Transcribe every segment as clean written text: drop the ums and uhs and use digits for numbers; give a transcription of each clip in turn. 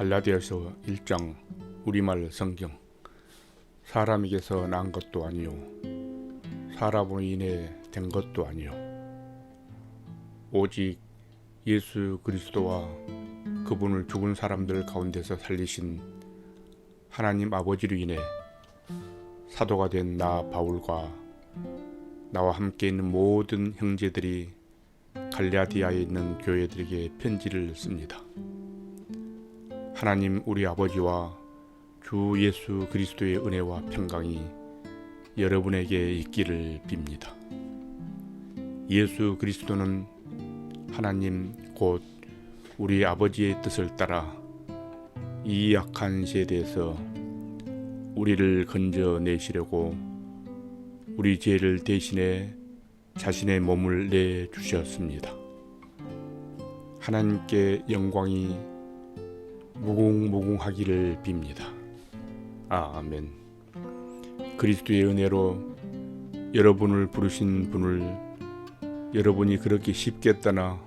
갈라디아서 1장 우리말 성경. 사람에게서 난 것도 아니요 사람으로 인해 된 것도 아니요 오직 예수 그리스도와 그분을 죽은 사람들 가운데서 살리신 하나님 아버지로 인해 사도가 된 나 바울과 나와 함께 있는 모든 형제들이 갈라디아에 있는 교회들에게 편지를 씁니다. 하나님 우리 아버지와 주 예수 그리스도의 은혜와 평강이 여러분에게 있기를 빕니다. 예수 그리스도는 하나님 곧 우리 아버지의 뜻을 따라 이 약한 세대에서 우리를 건져내시려고 우리 죄를 대신해 자신의 몸을 내주셨습니다. 하나님께 영광이 무궁무궁하기를 빕니다. 아멘. 그리스도의 은혜로 여러분을 부르신 분을 여러분이 그렇게 쉽게 떠나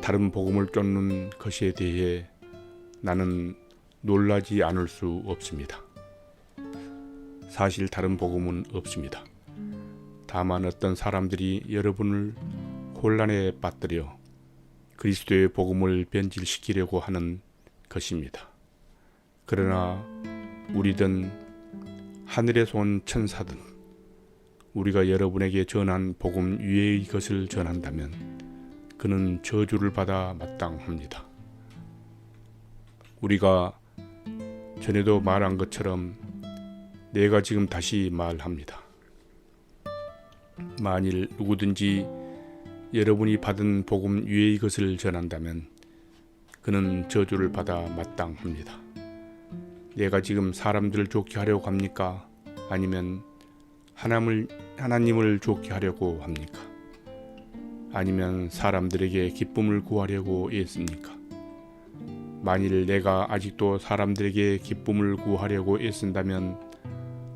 다른 복음을 쫓는 것에 대해 나는 놀라지 않을 수 없습니다. 사실 다른 복음은 없습니다. 다만 어떤 사람들이 여러분을 혼란에 빠뜨려 그리스도의 복음을 변질시키려고 하는 것입니다. 그러나 우리든 하늘에서 온 천사든 우리가 여러분에게 전한 복음 위의 것을 전한다면 그는 저주를 받아 마땅합니다. 우리가 전에도 말한 것처럼 내가 지금 다시 말합니다. 만일 누구든지 여러분이 받은 복음 위의 것을 전한다면 그는 저주를 받아 마땅합니다. 내가 지금 사람들을 좋게 하려고 합니까? 아니면 하나님을 좋게 하려고 합니까? 아니면 사람들에게 기쁨을 구하려고 애씁니까? 만일 내가 아직도 사람들에게 기쁨을 구하려고 애쓴다면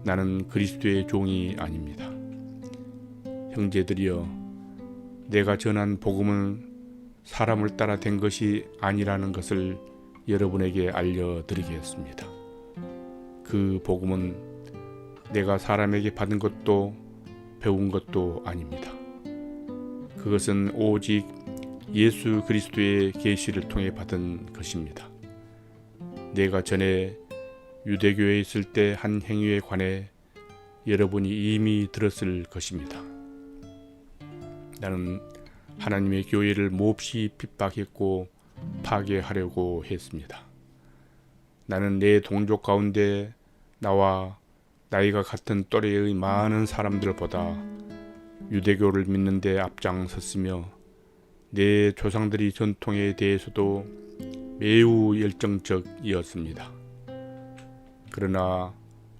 나는 그리스도의 종이 아닙니다. 형제들이여, 내가 전한 복음은 사람을 따라 된 것이 아니라는 것을 여러분에게 알려드리겠습니다. 그 복음은 내가 사람에게 받은 것도 배운 것도 아닙니다. 그것은 오직 예수 그리스도의 계시를 통해 받은 것입니다. 내가 전에 유대교에 있을 때 한 행위에 관해 여러분이 이미 들었을 것입니다. 나는 하나님의 교회를 몹시 핍박했고 파괴하려고 했습니다. 나는 내 동족 가운데 나와 나이가 같은 또래의 많은 사람들보다 유대교를 믿는 데 앞장섰으며 내 조상들이 전통에 대해서도 매우 열정적이었습니다. 그러나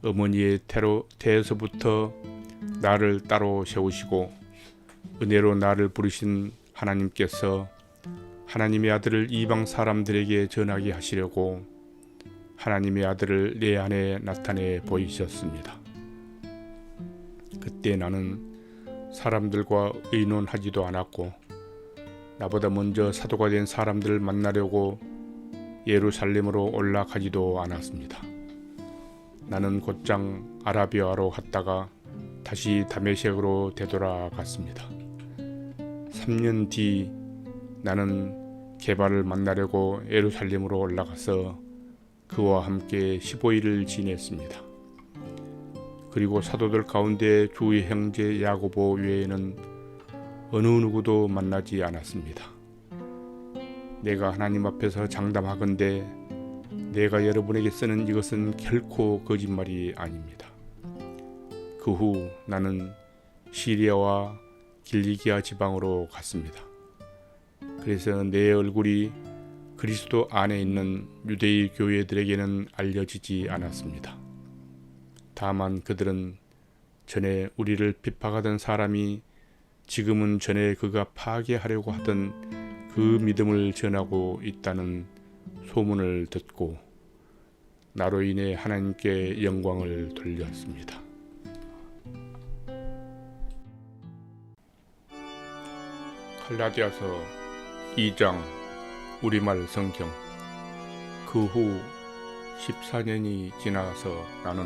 어머니의 태에서부터 나를 따로 세우시고 은혜로 나를 부르신 하나님께서 하나님의 아들을 이방 사람들에게 전하게 하시려고 하나님의 아들을 내 안에 나타내 보이셨습니다. 그때 나는 사람들과 의논하지도 않았고 나보다 먼저 사도가 된 사람들을 만나려고 예루살렘으로 올라가지도 않았습니다. 나는 곧장 아라비아로 갔다가 다시 다메섹으로 되돌아갔습니다. 3년 뒤 나는 게바를 만나려고 예루살렘으로 올라가서 그와 함께 15일을 지냈습니다. 그리고 사도들 가운데 주의 형제 야고보 외에는 어느 누구도 만나지 않았습니다. 내가 하나님 앞에서 장담하건대 내가 여러분에게 쓰는 이것은 결코 거짓말이 아닙니다. 그 후 나는 시리아와 길리기아 지방으로 갔습니다. 그래서 내 얼굴이 그리스도 안에 있는 유대의 교회들에게는 알려지지 않았습니다. 다만 그들은 전에 우리를 핍박하던 사람이 지금은 전에 그가 파괴하려고 하던 그 믿음을 전하고 있다는 소문을 듣고 나로 인해 하나님께 영광을 돌렸습니다. 갈라디아서 2장 우리말 성경. 그 그 후 14년이 지나서 나는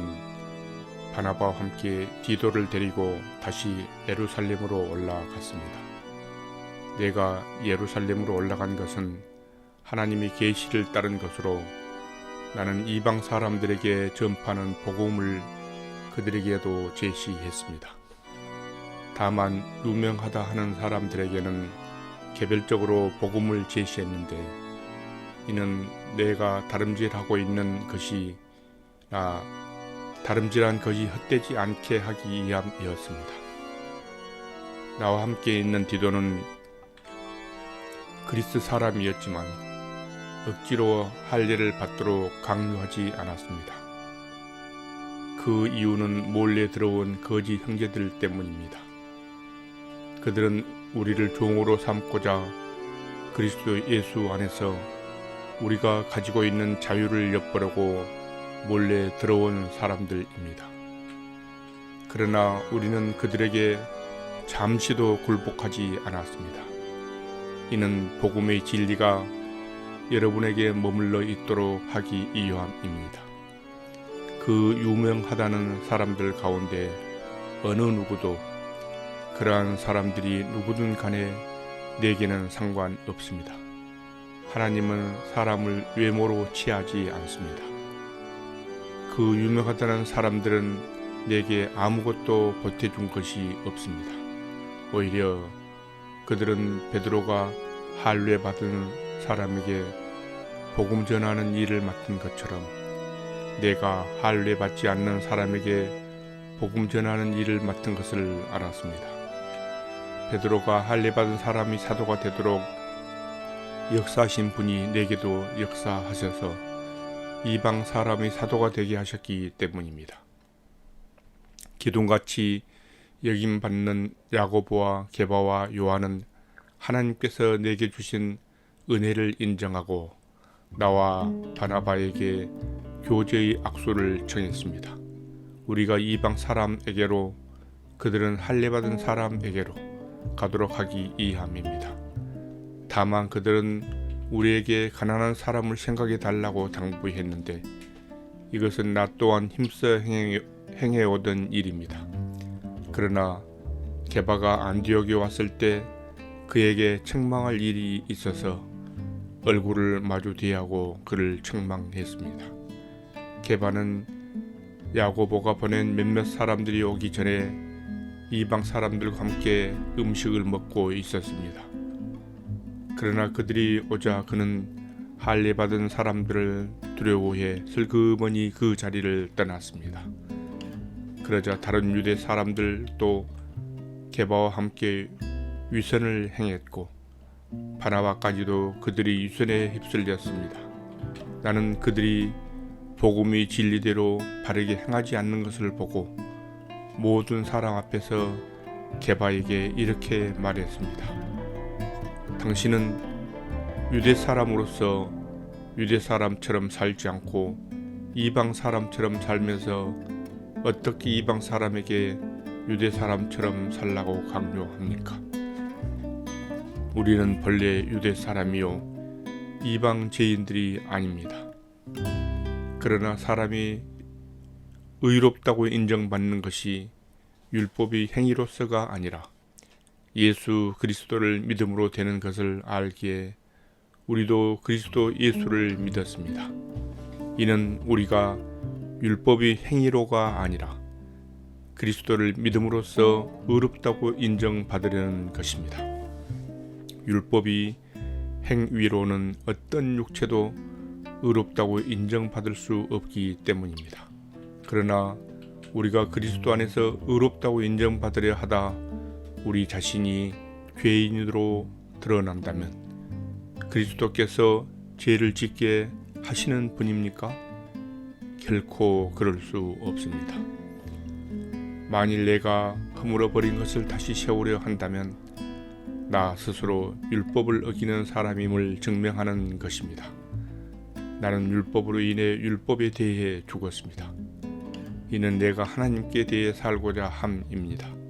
바나바와 함께 디도를 데리고 다시 예루살렘으로 올라갔습니다. 내가 예루살렘으로 올라간 것은 하나님의 계시를 따른 것으로 나는 이방 사람들에게 전파하는 복음을 그들에게도 제시했습니다. 다만 유명하다 하는 사람들에게는 개별적으로 복음을 제시했는데 이는 내가 다름질하고 있는 것이 다름질한 것이 헛되지 않게 하기 위함이었습니다. 나와 함께 있는 디도는 그리스 사람이었지만 억지로 할례를 받도록 강요하지 않았습니다. 그 이유는 몰래 들어온 거짓 형제들 때문입니다. 그들은 우리를 종으로 삼고자 그리스도 예수 안에서 우리가 가지고 있는 자유를 엿보려고 몰래 들어온 사람들입니다. 그러나 우리는 그들에게 잠시도 굴복하지 않았습니다. 이는 복음의 진리가 여러분에게 머물러 있도록 하기 위함입니다. 그 유명하다는 사람들 가운데 어느 누구도 그러한 사람들이 누구든 간에 내게는 상관없습니다. 하나님은 사람을 외모로 취하지 않습니다. 그 유명하다는 사람들은 내게 아무것도 보태준 것이 없습니다. 오히려 그들은 베드로가 할례 받은 사람에게 복음 전하는 일을 맡은 것처럼 내가 할례 받지 않는 사람에게 복음 전하는 일을 맡은 것을 알았습니다. 베드로가 할례 받은 사람이 사도가 되도록 역사하신 분이 내게도 역사하셔서 이방 사람이 사도가 되게 하셨기 때문입니다. 기둥같이 여김받는 야고보와 게바와 요한은 하나님께서 내게 주신 은혜를 인정하고 나와 바나바에게 교제의 악수를 청했습니다. 우리가 이방 사람에게로 그들은 할례받은 사람에게로 가도록 하기 위함입니다. 다만 그들은 우리에게 가난한 사람을 생각해 달라고 당부했는데 이것은 나 또한 힘써 행해오던 일입니다. 그러나 게바가 안디옥에 왔을 때 그에게 책망할 일이 있어서 얼굴을 마주 대하고 그를 책망했습니다. 게바는 야고보가 보낸 몇몇 사람들이 오기 전에 이방 사람들과 함께 음식을 먹고 있었습니다. 그러나 그들이 오자 그는 할례 받은 사람들을 두려워해 슬그머니 그 자리를 떠났습니다. 그러자 다른 유대 사람들도 게바와 함께 위선을 행했고 바나바까지도 그들이 위선에 휩쓸렸습니다. 나는 그들이 복음의 진리대로 바르게 행하지 않는 것을 보고 모든 사람 앞에서 게바에게 이렇게 말했습니다. 당신은 유대 사람으로서 유대 사람처럼 살지 않고 이방 사람처럼 살면서 어떻게 이방 사람에게 유대 사람처럼 살라고 강요합니까? 우리는 본래 유대 사람이요 이방 죄인들이 아닙니다. 그러나 사람이 의롭다고 인정받는 것이 율법의 행위로서가 아니라 예수 그리스도를 믿음으로 되는 것을 알기에 우리도 그리스도 예수를 믿었습니다. 이는 우리가 율법의 행위로가 아니라 그리스도를 믿음으로써 의롭다고 인정받으려는 것입니다. 율법이 행위로는 어떤 육체도 의롭다고 인정받을 수 없기 때문입니다. 그러나 우리가 그리스도 안에서 의롭다고 인정받으려 하다 우리 자신이 죄인으로 드러난다면 그리스도께서 죄를 짓게 하시는 분입니까? 결코 그럴 수 없습니다. 만일 내가 허물어버린 것을 다시 세우려 한다면 나 스스로 율법을 어기는 사람임을 증명하는 것입니다. 나는 율법으로 인해 율법에 대해 죽었습니다. 이는 내가 하나님께 대해 살고자 함입니다.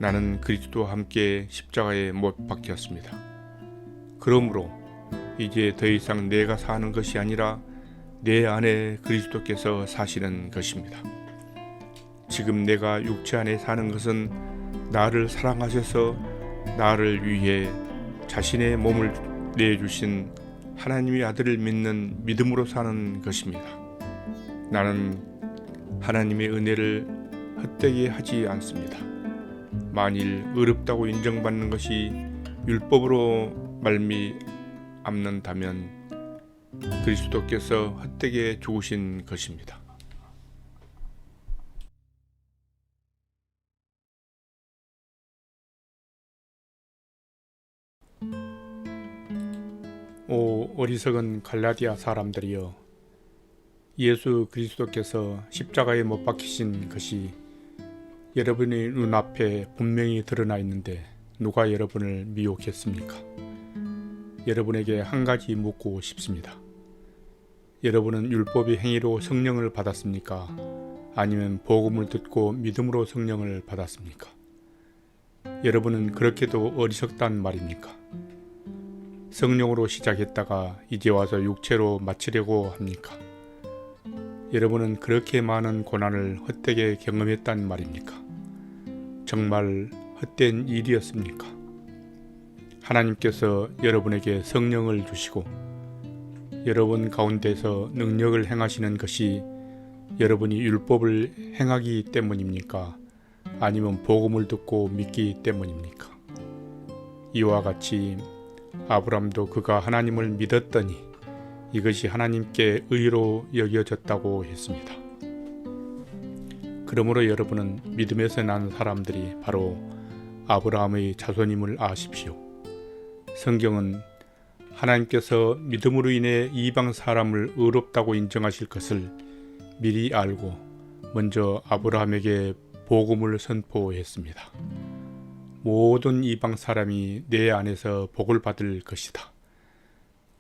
나는 그리스도와 함께 십자가에 못 박혔습니다. 그러므로 이제 더 이상 내가 사는 것이 아니라 내 안에 그리스도께서 사시는 것입니다. 지금 내가 육체 안에 사는 것은 나를 사랑하셔서 나를 위해 자신의 몸을 내주신 하나님의 아들을 믿는 믿음으로 사는 것입니다. 나는 하나님의 은혜를 헛되게 하지 않습니다. 만일 의롭다고 인정받는 것이 율법으로 말미암는다면 그리스도께서 헛되게 죽으신 것입니다. 오 어리석은 갈라디아 사람들이여, 예수 그리스도께서 십자가에 못 박히신 것이 여러분의 눈앞에 분명히 드러나 있는데 누가 여러분을 미혹했습니까? 여러분에게 한 가지 묻고 싶습니다. 여러분은 율법의 행위로 성령을 받았습니까? 아니면 복음을 듣고 믿음으로 성령을 받았습니까? 여러분은 그렇게도 어리석단 말입니까? 성령으로 시작했다가 이제 와서 육체로 마치려고 합니까? 여러분은 그렇게 많은 고난을 헛되게 경험했단 말입니까? 정말 헛된 일이었습니까? 하나님께서 여러분에게 성령을 주시고 여러분 가운데서 능력을 행하시는 것이 여러분이 율법을 행하기 때문입니까? 아니면 복음을 듣고 믿기 때문입니까? 이와 같이 아브람도 그가 하나님을 믿었더니 이것이 하나님께 의로 여겨졌다고 했습니다. 그러므로 여러분은 믿음에서 난 사람들이 바로 아브라함의 자손임을 아십시오. 성경은 하나님께서 믿음으로 인해 이방 사람을 의롭다고 인정하실 것을 미리 알고 먼저 아브라함에게 복음을 선포했습니다. 모든 이방 사람이 내 안에서 복을 받을 것이다.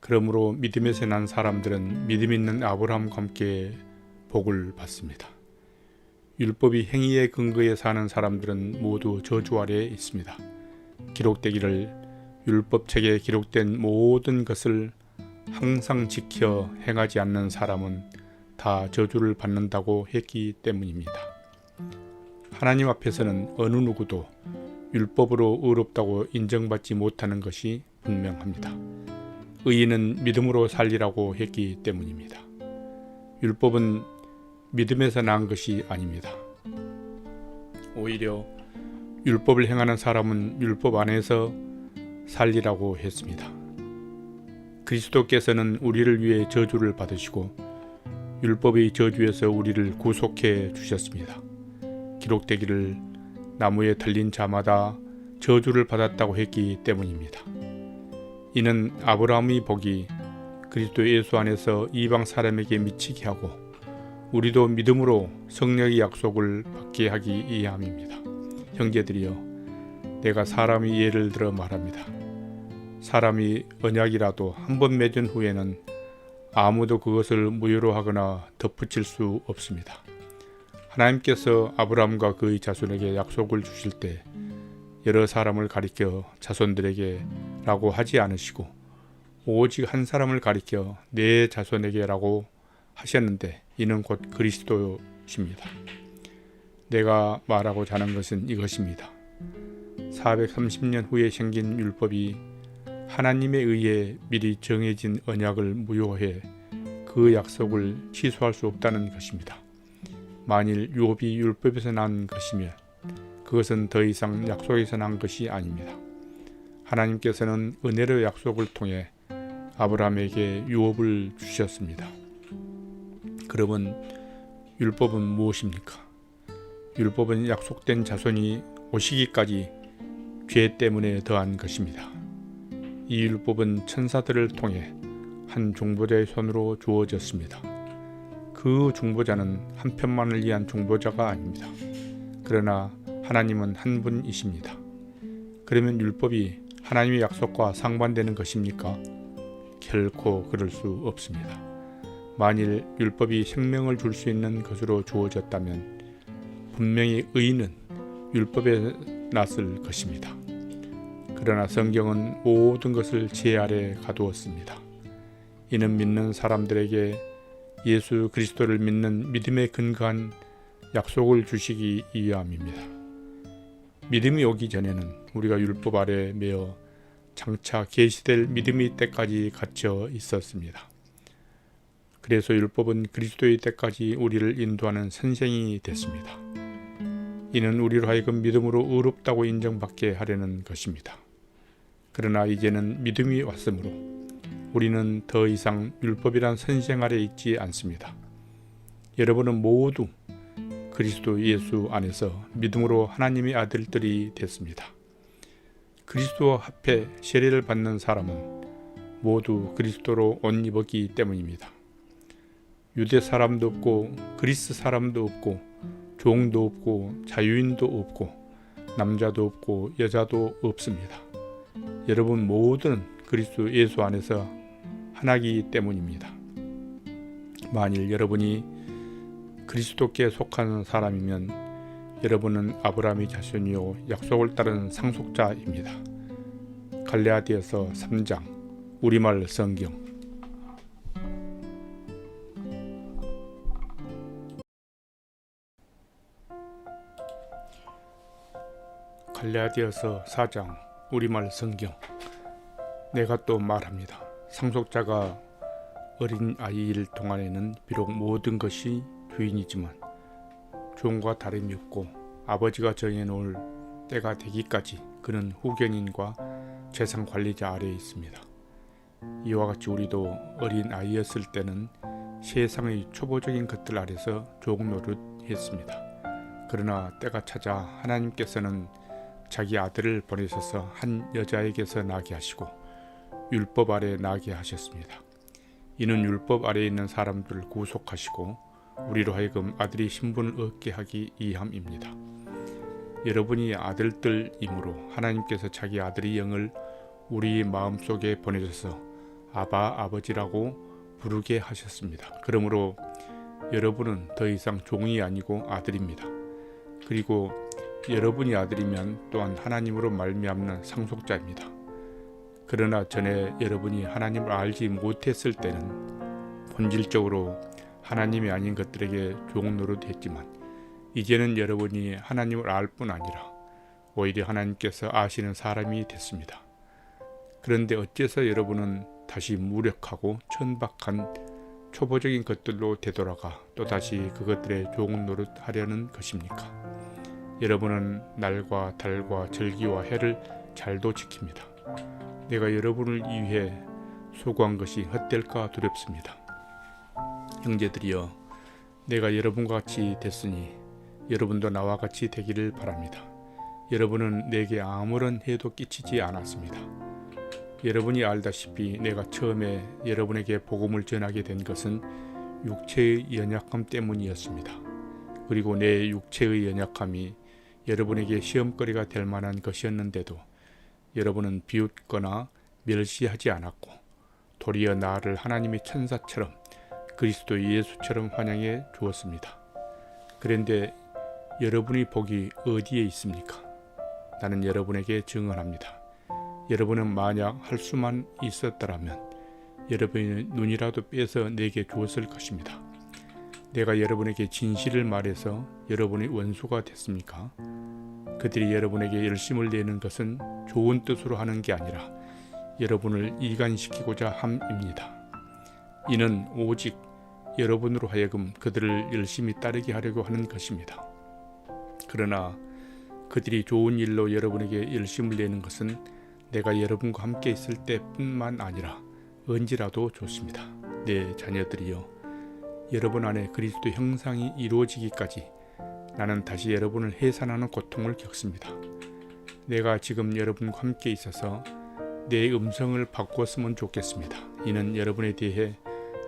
그러므로 믿음에서 난 사람들은 믿음 있는 아브라함과 함께 복을 받습니다. 율법이 행위의 근거에 사는 사람들은 모두 저주 아래에 있습니다. 기록되기를 율법책에 기록된 모든 것을 항상 지켜 행하지 않는 사람은 다 저주를 받는다고 했기 때문입니다. 하나님 앞에서는 어느 누구도 율법으로 의롭다고 인정받지 못하는 것이 분명합니다. 의인은 믿음으로 살리라고 했기 때문입니다. 율법은 믿음에서 난 것이 아닙니다. 오히려 율법을 행하는 사람은 율법 안에서 살리라고 했습니다. 그리스도께서는 우리를 위해 저주를 받으시고 율법의 저주에서 우리를 구속해 주셨습니다. 기록되기를 나무에 달린 자마다 저주를 받았다고 했기 때문입니다. 이는 아브라함의 복이 그리스도 예수 안에서 이방 사람에게 미치게 하고 우리도 믿음으로 성령의 약속을 받게 하기 위함입니다. 형제들이여, 내가 사람의 예를 들어 말합니다. 사람이 언약이라도 한 번 맺은 후에는 아무도 그것을 무효로 하거나 덧붙일 수 없습니다. 하나님께서 아브라함과 그의 자손에게 약속을 주실 때 여러 사람을 가리켜 자손들에게 라고 하지 않으시고 오직 한 사람을 가리켜 내 자손에게 라고 하셨는데 이는 곧 그리스도십니다. 내가 말하고자 하는 것은 이것입니다. 430년 후에 생긴 율법이 하나님에 의해 미리 정해진 언약을 무효해 그 약속을 취소할 수 없다는 것입니다. 만일 유업이 율법에서 난 것이면 그것은 더 이상 약속에서 난 것이 아닙니다. 하나님께서는 은혜로 약속을 통해 아브라함에게 유업을 주셨습니다. 그러면 율법은 무엇입니까? 율법은 약속된 자손이 오시기까지 죄 때문에 더한 것입니다. 이 율법은 천사들을 통해 한 중보자의 손으로 주어졌습니다. 그 중보자는 한 편만을 위한 중보자가 아닙니다. 그러나 하나님은 한 분이십니다. 그러면 율법이 하나님의 약속과 상반되는 것입니까? 결코 그럴 수 없습니다. 만일 율법이 생명을 줄 수 있는 것으로 주어졌다면 분명히 의인은 율법에 낯을 것입니다. 그러나 성경은 모든 것을 제 아래 가두었습니다. 이는 믿는 사람들에게 예수 그리스도를 믿는 믿음에 근거한 약속을 주시기 위함입니다. 믿음이 오기 전에는 우리가 율법 아래 매어 장차 계시될 믿음의 때까지 갇혀 있었습니다. 그래서 율법은 그리스도의 때까지 우리를 인도하는 선생이 됐습니다. 이는 우리로 하여금 믿음으로 의롭다고 인정받게 하려는 것입니다. 그러나 이제는 믿음이 왔으므로 우리는 더 이상 율법이란 선생 아래 있지 않습니다. 여러분은 모두 그리스도 예수 안에서 믿음으로 하나님의 아들들이 됐습니다. 그리스도와 합해 세례를 받는 사람은 모두 그리스도로 옷 입었기 때문입니다. 유대 사람도 없고 그리스 사람도 없고 종도 없고 자유인도 없고 남자도 없고 여자도 없습니다. 여러분 모두는 그리스도 예수 안에서 하나이기 때문입니다. 만일 여러분이 그리스도께 속한 사람이면 여러분은 아브라함의 자손이요 약속을 따른 상속자입니다. 갈라디아서 3장 우리말 성경. 갈라디아서 4장 우리말 성경. 내가 또 말합니다. 상속자가 어린 아이일 동안에는 비록 모든 것이 주인이지만 종과 다름이 없고 아버지가 정해놓을 때가 되기까지 그는 후견인과 재산 관리자 아래에 있습니다. 이와 같이 우리도 어린 아이였을 때는 세상의 초보적인 것들 아래서 종 노릇했습니다. 그러나 때가 찾아 하나님께서는 자기 아들을 보내셔서 한 여자에게서 나게 하시고 율법 아래 나게 하셨습니다. 이는 율법 아래에 있는 사람들을 구속하시고 우리로 하여금 아들의 신분을 얻게 하기 위함입니다. 여러분이 아들들이므로 하나님께서 자기 아들의 영을 우리 마음속에 보내셔서 아바 아버지라고 부르게 하셨습니다. 그러므로 여러분은 더 이상 종이 아니고 아들입니다. 그리고 여러분이 아들이면 또한 하나님으로 말미암는 상속자입니다. 그러나 전에 여러분이 하나님을 알지 못했을 때는 본질적으로 하나님이 아닌 것들에게 종 노릇했지만 이제는 여러분이 하나님을 알 뿐 아니라 오히려 하나님께서 아시는 사람이 됐습니다. 그런데 어째서 여러분은 다시 무력하고 천박한 초보적인 것들로 되돌아가 또다시 그것들의 종 노릇하려는 것입니까? 여러분은 날과 달과 절기와 해를 잘도 지킵니다. 내가 여러분을 위해 수고한 것이 헛될까 두렵습니다. 형제들이여, 내가 여러분과 같이 됐으니 여러분도 나와 같이 되기를 바랍니다. 여러분은 내게 아무런 해도 끼치지 않았습니다. 여러분이 알다시피 내가 처음에 여러분에게 복음을 전하게 된 것은 육체의 연약함 때문이었습니다. 그리고 내 육체의 연약함이 여러분에게 시험거리가 될 만한 것이었는데도 여러분은 비웃거나 멸시하지 않았고 도리어 나를 하나님의 천사처럼 그리스도 예수처럼 환영해 주었습니다. 그런데 여러분의 복이 어디에 있습니까? 나는 여러분에게 증언합니다. 여러분은 만약 할 수만 있었더라면 여러분의 눈이라도 빼서 내게 주었을 것입니다. 내가 여러분에게 진실을 말해서 여러분의 원수가 됐습니까? 그들이 여러분에게 열심을 내는 것은 좋은 뜻으로 하는 게 아니라 여러분을 이간시키고자 함입니다. 이는 오직 여러분으로 하여금 그들을 열심히 따르게 하려고 하는 것입니다. 그러나 그들이 좋은 일로 여러분에게 열심을 내는 것은 내가 여러분과 함께 있을 때뿐만 아니라 언제라도 좋습니다. 내 자녀들이여, 여러분 안에 그리스도 형상이 이루어지기까지 나는 다시 여러분을 해산하는 고통을 겪습니다. 내가 지금 여러분과 함께 있어서 내 음성을 바꾸었으면 좋겠습니다. 이는 여러분에 대해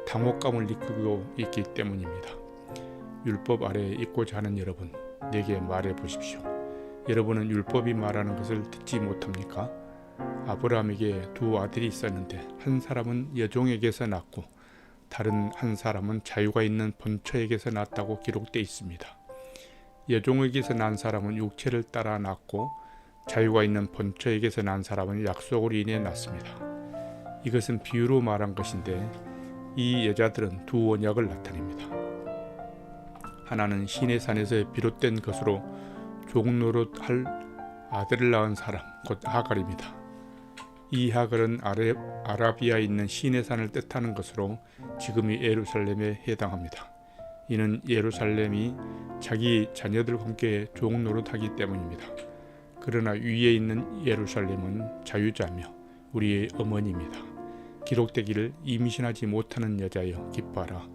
당혹감을 느끼고 있기 때문입니다. 율법 아래에 있고자 하는 여러분, 내게 말해 보십시오. 여러분은 율법이 말하는 것을 듣지 못합니까? 아브라함에게 두 아들이 있었는데 한 사람은 여종에게서 낳고 다른 한 사람은 자유가 있는 본처에게서 낳았다고 기록되어 있습니다. 여종에게서 난 사람은 육체를 따라 낳고 자유가 있는 본처에게서 난 사람은 약속으로 인해 낳습니다. 이것은 비유로 말한 것인데 이 여자들은 두 언약을 나타냅니다. 하나는 시내산에서 비롯된 것으로 종노릇할 아들을 낳은 사람, 곧 하갈입니다. 이 하갈은 아라비아에 있는 시내산을 뜻하는 것으로 지금의 예루살렘에 해당합니다. 이는 예루살렘이 자기 자녀들과 함께 종노릇하기 때문입니다. 그러나 위에 있는 예루살렘은 자유자며 우리의 어머니입니다. 기록되기를 임신하지 못하는 여자여 기뻐하라.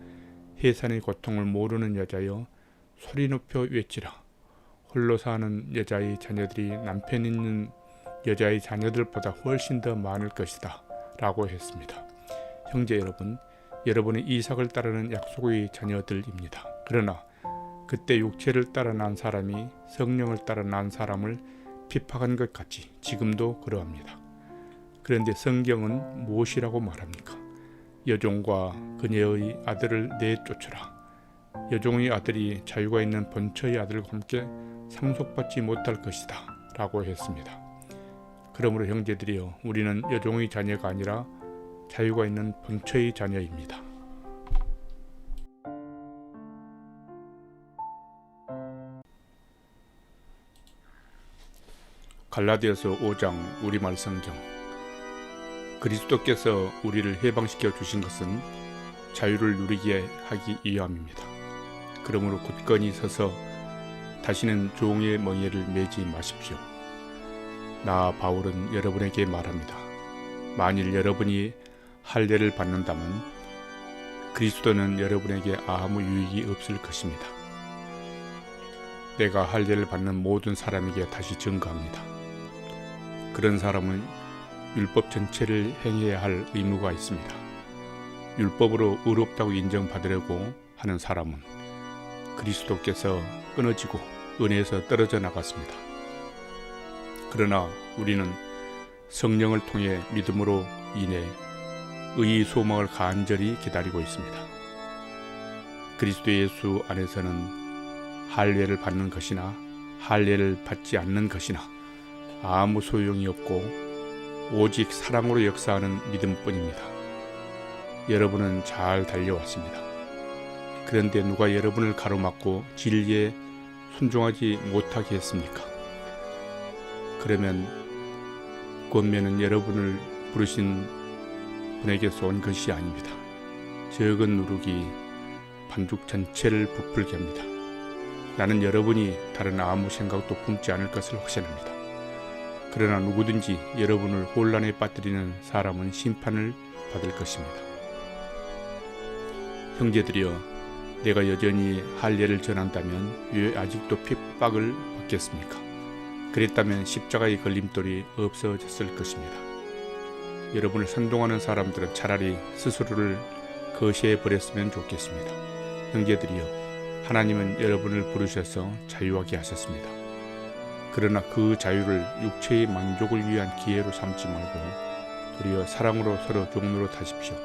해산의 고통을 모르는 여자여 소리 높여 외치라. 홀로 사는 여자의 자녀들이 남편 있는 여자의 자녀들보다 훨씬 더 많을 것이다 라고 했습니다. 형제 여러분, 여러분은 이삭을 따르는 약속의 자녀들입니다. 그러나 그때 육체를 따라 난 사람이 성령을 따라 난 사람을 핍박한 것 같이 지금도 그러합니다. 그런데 성경은 무엇이라고 말합니까? 여종과 그녀의 아들을 내쫓으라. 여종의 아들이 자유가 있는 본처의 아들과 함께 상속받지 못할 것이다 라고 했습니다. 그러므로 형제들이여, 우리는 여종의 자녀가 아니라 자유가 있는 본처의 자녀입니다. 갈라디아서 5장 우리말 성경. 그리스도께서 우리를 해방시켜 주신 것은 자유를 누리게 하기 위함입니다. 그러므로 굳건히 서서 다시는 종의 멍에를 매지 마십시오. 나 바울은 여러분에게 말합니다. 만일 여러분이 할례를 받는다면 그리스도는 여러분에게 아무 유익이 없을 것입니다. 내가 할례를 받는 모든 사람에게 다시 증거합니다. 그런 사람은 율법 전체를 행해야 할 의무가 있습니다. 율법으로 의롭다고 인정받으려고 하는 사람은 그리스도께서 끊어지고 은혜에서 떨어져 나갔습니다. 그러나 우리는 성령을 통해 믿음으로 인해 의의 소망을 간절히 기다리고 있습니다. 그리스도 예수 안에서는 할례를 받는 것이나 할례를 받지 않는 것이나 아무 소용이 없고 오직 사랑으로 역사하는 믿음뿐입니다. 여러분은 잘 달려왔습니다. 그런데 누가 여러분을 가로막고 진리에 순종하지 못하게 했습니까? 그러면 권면은 여러분을 부르신 분에게서 온 것이 아닙니다. 적은 누룩이 반죽 전체를 부풀게 합니다. 나는 여러분이 다른 아무 생각도 품지 않을 것을 확신합니다. 그러나 누구든지 여러분을 혼란에 빠뜨리는 사람은 심판을 받을 것입니다. 형제들이여, 내가 여전히 할례를 전한다면 왜 아직도 핍박을 받겠습니까? 그랬다면 십자가의 걸림돌이 없어졌을 것입니다. 여러분을 선동하는 사람들은 차라리 스스로를 거시해 버렸으면 좋겠습니다. 형제들이여, 하나님은 여러분을 부르셔서 자유하게 하셨습니다. 그러나 그 자유를 육체의 만족을 위한 기회로 삼지 말고 도리어 사랑으로 서로 종노릇하십시오.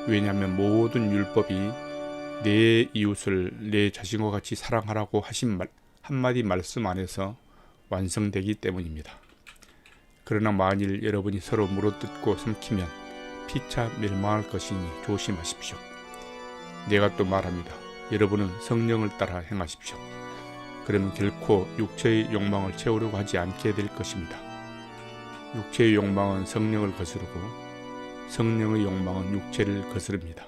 왜냐하면 모든 율법이 내 이웃을 내 자신과 같이 사랑하라고 하신 한마디 말씀 안에서 완성되기 때문입니다. 그러나 만일 여러분이 서로 물어뜯고 삼키면 피차 멸망할 것이니 조심하십시오. 내가 또 말합니다. 여러분은 성령을 따라 행하십시오. 그러면 결코 육체의 욕망을 채우려고 하지 않게 될 것입니다. 육체의 욕망은 성령을 거스르고 성령의 욕망은 육체를 거스릅니다.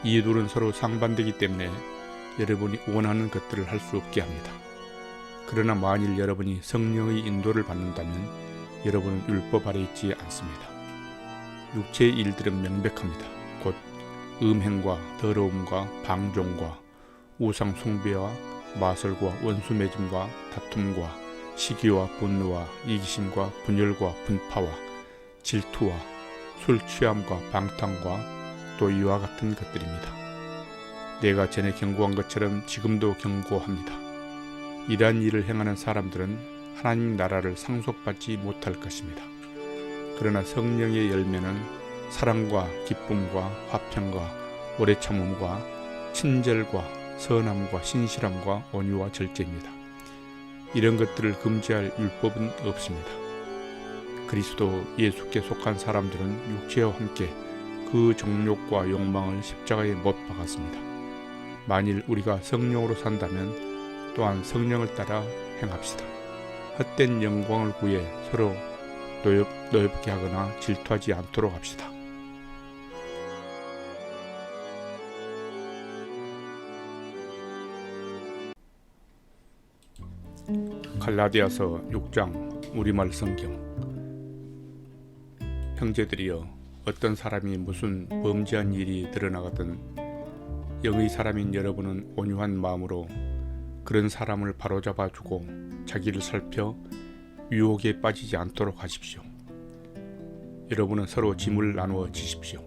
이 둘은 서로 상반되기 때문에 여러분이 원하는 것들을 할 수 없게 합니다. 그러나 만일 여러분이 성령의 인도를 받는다면 여러분은 율법 아래 있지 않습니다. 육체의 일들은 명백합니다. 곧 음행과 더러움과 방종과 우상 숭배와 마술과 원수 맺음과 다툼과 시기와 분노와 이기심과 분열과 분파와 질투와 술 취함과 방탕과 또 이와 같은 것들입니다. 내가 전에 경고한 것처럼 지금도 경고합니다. 이러한 일을 행하는 사람들은 하나님 나라를 상속받지 못할 것입니다. 그러나 성령의 열매는 사랑과 기쁨과 화평과 오래 참음과 친절과 선함과 신실함과 온유와 절제입니다. 이런 것들을 금지할 율법은 없습니다. 그리스도 예수께 속한 사람들은 육체와 함께 그 정욕과 욕망을 십자가에 못 박았습니다. 만일 우리가 성령으로 산다면 또한 성령을 따라 행합시다. 헛된 영광을 구해 서로 노엽게 하거나 질투하지 않도록 합시다. 갈라디아서 6장 우리말 성경. 형제들이여, 어떤 사람이 무슨 범죄한 일이 드러나거든 영의 사람인 여러분은 온유한 마음으로 그런 사람을 바로잡아 주고 자기를 살펴 유혹에 빠지지 않도록 하십시오. 여러분은 서로 짐을 나누어 지십시오.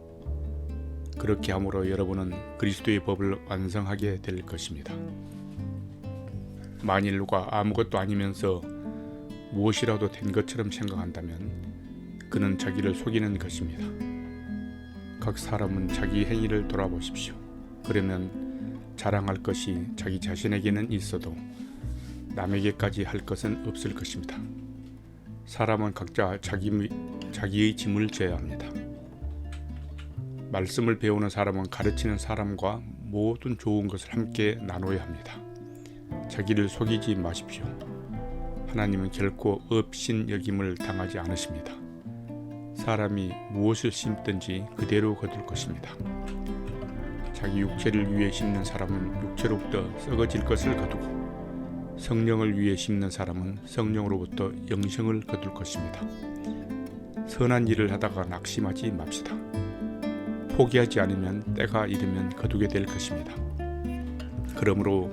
그렇게 함으로 여러분은 그리스도의 법을 완성하게 될 것입니다. 만일 누가 아무것도 아니면서 무엇이라도 된 것처럼 생각한다면 그는 자기를 속이는 것입니다. 각 사람은 자기 행위를 돌아보십시오. 그러면 자랑할 것이 자기 자신에게는 있어도 남에게까지 할 것은 없을 것입니다. 사람은 각자 자기의 짐을 져야 합니다. 말씀을 배우는 사람은 가르치는 사람과 모든 좋은 것을 함께 나눠야 합니다. 자기를 속이지 마십시오. 하나님은 결코 업신여김을 당하지 않으십니다. 사람이 무엇을 심든지 그대로 거둘 것입니다. 자기 육체를 위해 심는 사람은 육체로부터 썩어질 것을 거두고 성령을 위해 심는 사람은 성령으로부터 영생을 거둘 것입니다. 선한 일을 하다가 낙심하지 맙시다. 포기하지 않으면 때가 이르면 거두게 될 것입니다. 그러므로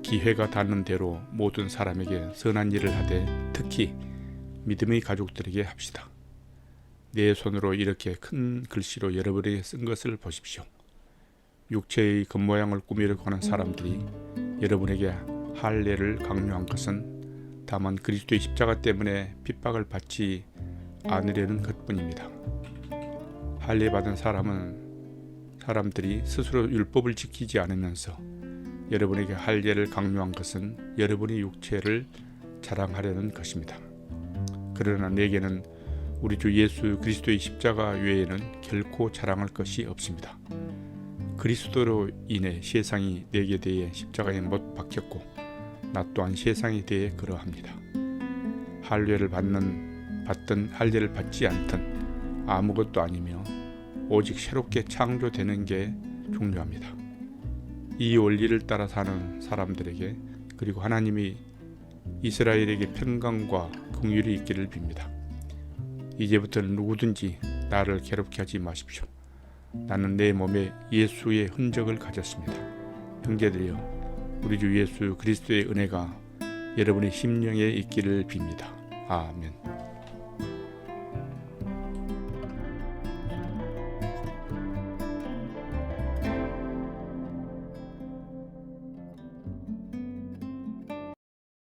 기회가 닿는 대로 모든 사람에게 선한 일을 하되 특히 믿음의 가족들에게 합시다. 내 손으로 이렇게 큰 글씨로 여러분에게 쓴 것을 보십시오. 육체의 겉모양을 꾸미려고 하는 사람들이 여러분에게 할례를 강요한 것은 다만 그리스도의 십자가 때문에 핍박을 받지 않으려는 것뿐입니다. 할례 받은 사람들이 스스로 율법을 지키지 않으면서 여러분에게 할례를 강요한 것은 여러분의 육체를 자랑하려는 것입니다. 그러나 내게는 우리 주 예수 그리스도의 십자가 외에는 결코 자랑할 것이 없습니다. 그리스도로 인해 세상이 내게 대해 십자가에 못 박혔고 나 또한 세상에 대해 그러합니다. 할례를 받든 할례를 받지 않든 아무것도 아니며 오직 새롭게 창조되는 게 중요합니다. 이 원리를 따라 사는 사람들에게 그리고 하나님이 이스라엘에게 평강과 긍휼이 있기를 빕니다. 이제부터는 누구든지 나를 괴롭게 하지 마십시오. 나는 내 몸에 예수의 흔적을 가졌습니다. 형제들이여, 우리 주 예수 그리스도의 은혜가 여러분의 심령에 있기를 빕니다. 아멘.